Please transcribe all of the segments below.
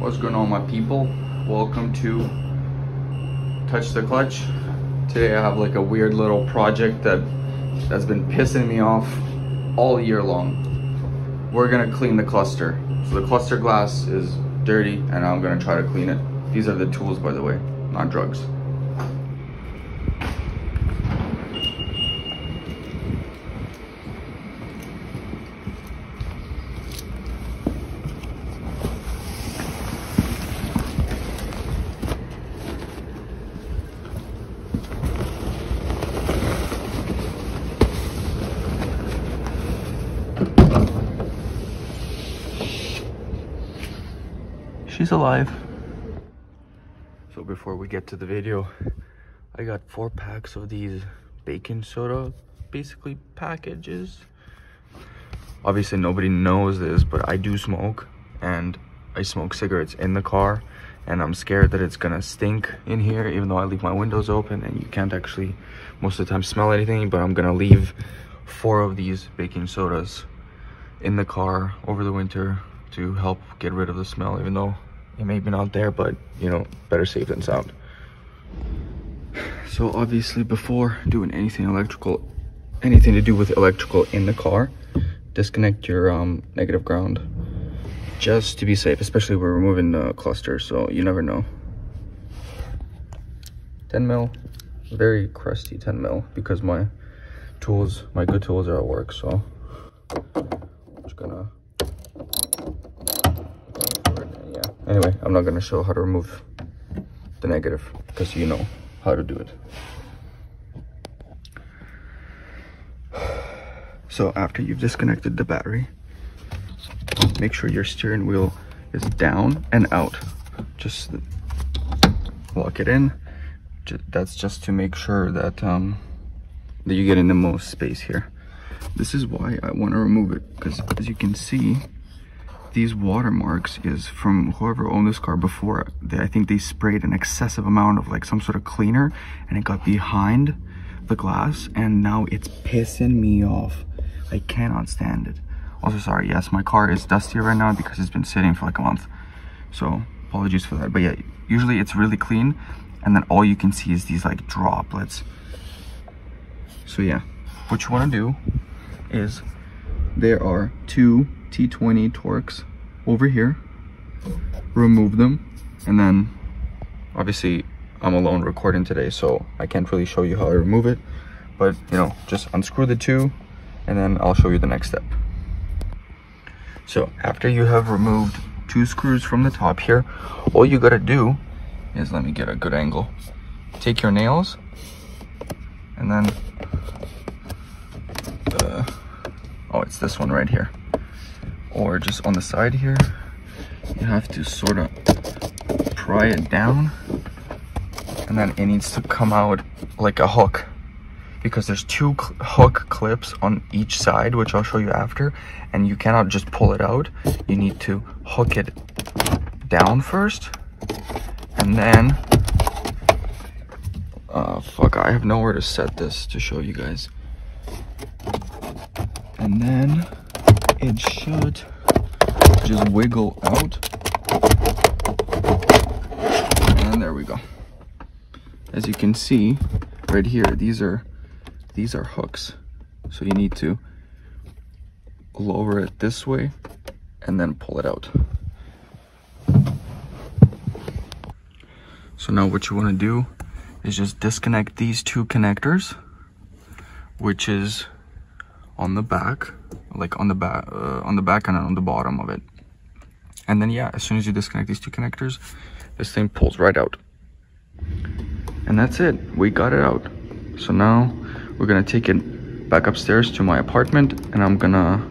What's going on, my people? Welcome to Touch the Clutch. Today I have like a weird little project that's been pissing me off all year long. We're gonna clean the cluster. So the cluster glass is dirty and I'm gonna try to clean it. These are the tools, by the way, not drugs. She's alive. So before we get to the video, I got 4 packs of these baking soda, basically packages. Obviously nobody knows this, but I do smoke, and I smoke cigarettes in the car, and I'm scared that it's gonna stink in here, even though I leave my windows open and you can't actually most of the time smell anything. But I'm gonna leave 4 of these baking sodas in the car over the winter to help get rid of the smell, even though it may be not there, but you know, better safe than sound. So obviously before doing anything to do with electrical in the car, disconnect your negative ground just to be safe, especially we're removing the cluster, so you never know. 10 mil, very crusty 10 mil, because my good tools are at work, so I'm just gonna anyway, I'm not gonna show how to remove the negative because you know how to do it. So after you've disconnected the battery, make sure your steering wheel is down and out. Just lock it in. That's just to make sure that that you're getting the most space here. This is why I want to remove it, because as you can see, these watermarks is from whoever owned this car before. I think they sprayed an excessive amount of like some sort of cleaner and it got behind the glass, and now it's pissing me off. I cannot stand it. Also, sorry, yes, my car is dusty right now because it's been sitting for like a month, so apologies for that. But yeah, usually it's really clean and then all you can see is these like droplets. So yeah, what you want to do is, there are 2 T20 Torx over here. Remove them, and then obviously I'm alone recording today, so I can't really show you how I remove it, but you know, just unscrew the 2 and then I'll show you the next step. So after you have removed 2 screws from the top here, all you gotta do is, let me get a good angle, take your nails and then oh, it's this one right here, or just on the side here, you have to sort of pry it down, and then it needs to come out like a hook, because there's 2 hook clips on each side, which I'll show you after, and you cannot just pull it out. You need to hook it down first, and then fuck, I have nowhere to set this to show you guys, and then it should just wiggle out, and there we go. As you can see right here, these are hooks, so you need to lower it this way and then pull it out. So now what you want to do is just disconnect these 2 connectors, which is on the back, like on the back and on the bottom of it. And then yeah, as soon as you disconnect these 2 connectors, this thing pulls right out, and that's it. We got it out. So now we're gonna take it back upstairs to my apartment, and I'm gonna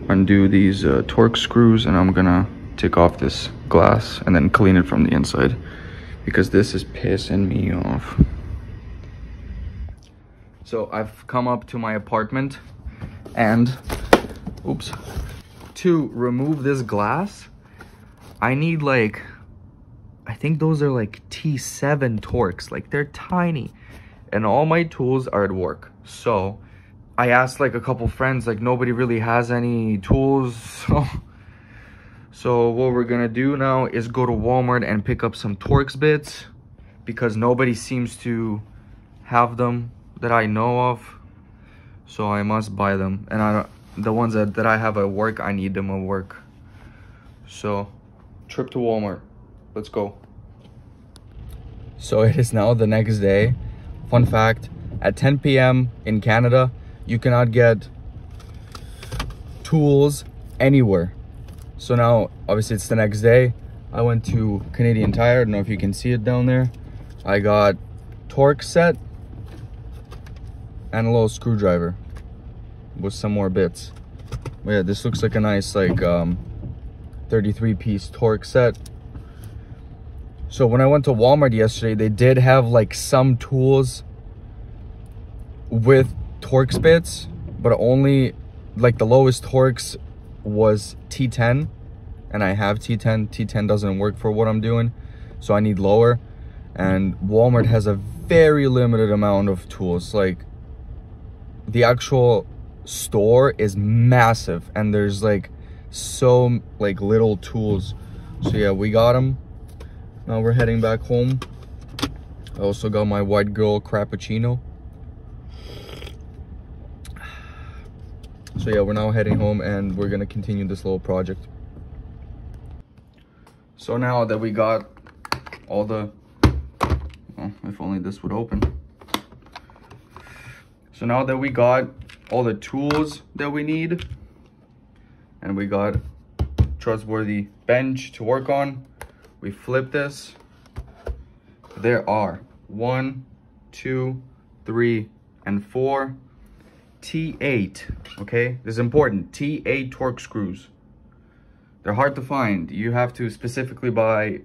undo these Torx screws, and I'm gonna take off this glass and then clean it from the inside, because this is pissing me off. So I've come up to my apartment, and oops, to remove this glass, I need like, I think those are like T7 Torx, like they're tiny, and all my tools are at work. So I asked like a couple friends, like nobody really has any tools, So what we're gonna do now is go to Walmart and pick up some Torx bits, because nobody seems to have them that I know of. So I must buy them. And the ones that I have at work, I need them at work. So, trip to Walmart. Let's go. So it is now the next day. Fun fact, at 10 p.m. in Canada, you cannot get tools anywhere. So now, obviously it's the next day. I went to Canadian Tire. I don't know if you can see it down there. I got Torx set and a little screwdriver with some more bits. But yeah, this looks like a nice, like, 33-piece Torx set. So when I went to Walmart yesterday, they did have like some tools with Torx bits, but only like the lowest Torx was T10, and I have T10. T10 doesn't work for what I'm doing, so I need lower. And Walmart has a very limited amount of tools. Like, the actual store is massive, and there's like so like little tools. So yeah, we got them. Now we're heading back home. I also got my white girl Crappuccino. So yeah, we're now heading home and we're gonna continue this little project. So now that we got all the, well, if only this would open. So now that we got all the tools that we need, and we got trustworthy bench to work on, we flip this. There are 1, 2, 3, and 4 T8, okay? This is important, T8 Torx screws. They're hard to find. You have to specifically buy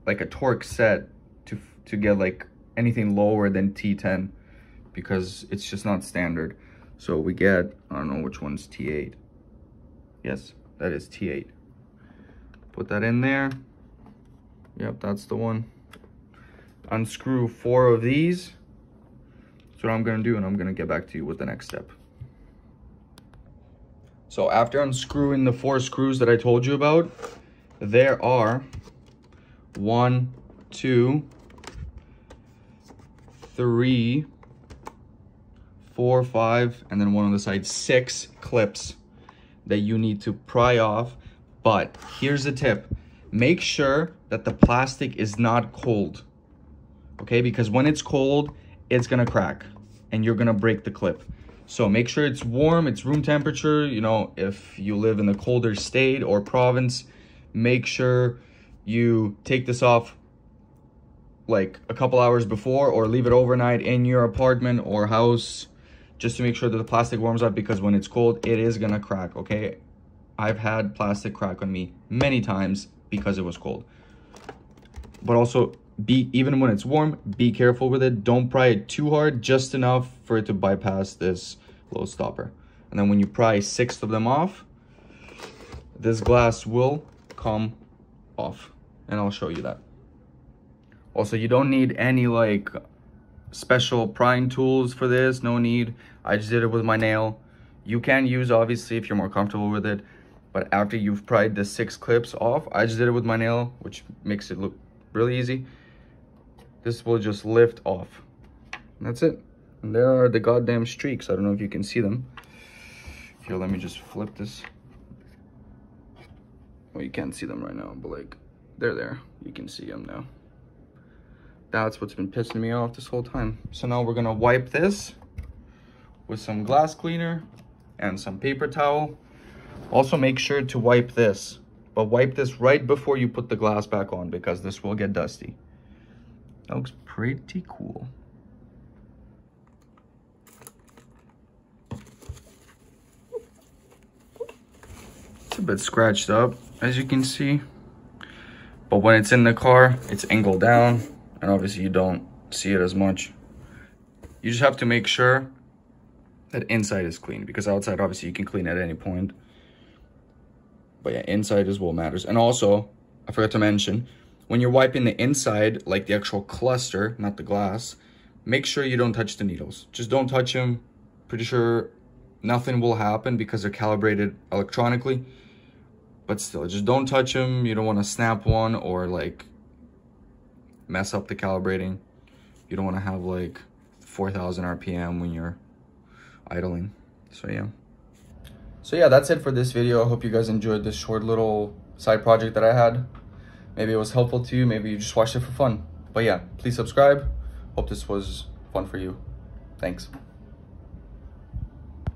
like a Torx set to get like anything lower than T10, because it's just not standard. So we get, I don't know which one's T8. Yes, that is T8. Put that in there. Yep, that's the one. Unscrew 4 of these. That's what I'm gonna do, and I'm gonna get back to you with the next step. So after unscrewing the 4 screws that I told you about, there are 1, 2, 3, 4, 5, and then one on the side, 6 clips that you need to pry off. But here's the tip. Make sure that the plastic is not cold, okay? Because when it's cold, it's gonna crack and you're gonna break the clip. So make sure it's warm, it's room temperature. You know, if you live in a colder state or province, make sure you take this off like a couple hours before, or leave it overnight in your apartment or house, just to make sure that the plastic warms up, because when it's cold, it is gonna crack, okay? I've had plastic crack on me many times because it was cold. But also, even when it's warm, be careful with it. Don't pry it too hard, just enough for it to bypass this little stopper. And then when you pry 6 of them off, this glass will come off, and I'll show you that. Also, you don't need any like special prying tools for this, no need. I just did it with my nail. You can use, obviously, if you're more comfortable with it, but after you've pried the 6 clips off, I just did it with my nail, which makes it look really easy. This will just lift off. And that's it. And there are the goddamn streaks. I don't know if you can see them. Here, let me just flip this. Well, you can't see them right now, but like, they're there. You can see them now. That's what's been pissing me off this whole time. So now we're gonna wipe this with some glass cleaner and some paper towel. Also make sure to wipe this, but wipe this right before you put the glass back on, because this will get dusty. That looks pretty cool. It's a bit scratched up, as you can see, but when it's in the car, it's angled down, and obviously you don't see it as much. You just have to make sure that inside is clean, because outside, obviously, you can clean at any point. But yeah, inside is what matters. And also, I forgot to mention, when you're wiping the inside, like the actual cluster, not the glass, make sure you don't touch the needles. Just don't touch them. Pretty sure nothing will happen because they're calibrated electronically. but still, just don't touch them. You don't want to snap one or like mess up the calibrating. You don't want to have like 4,000 RPM when you're idling. So yeah, that's it for this video. I hope you guys enjoyed this short little side project that I had. Maybe it was helpful to you. Maybe you just watched it for fun. But yeah, please subscribe. Hope this was fun for you. Thanks.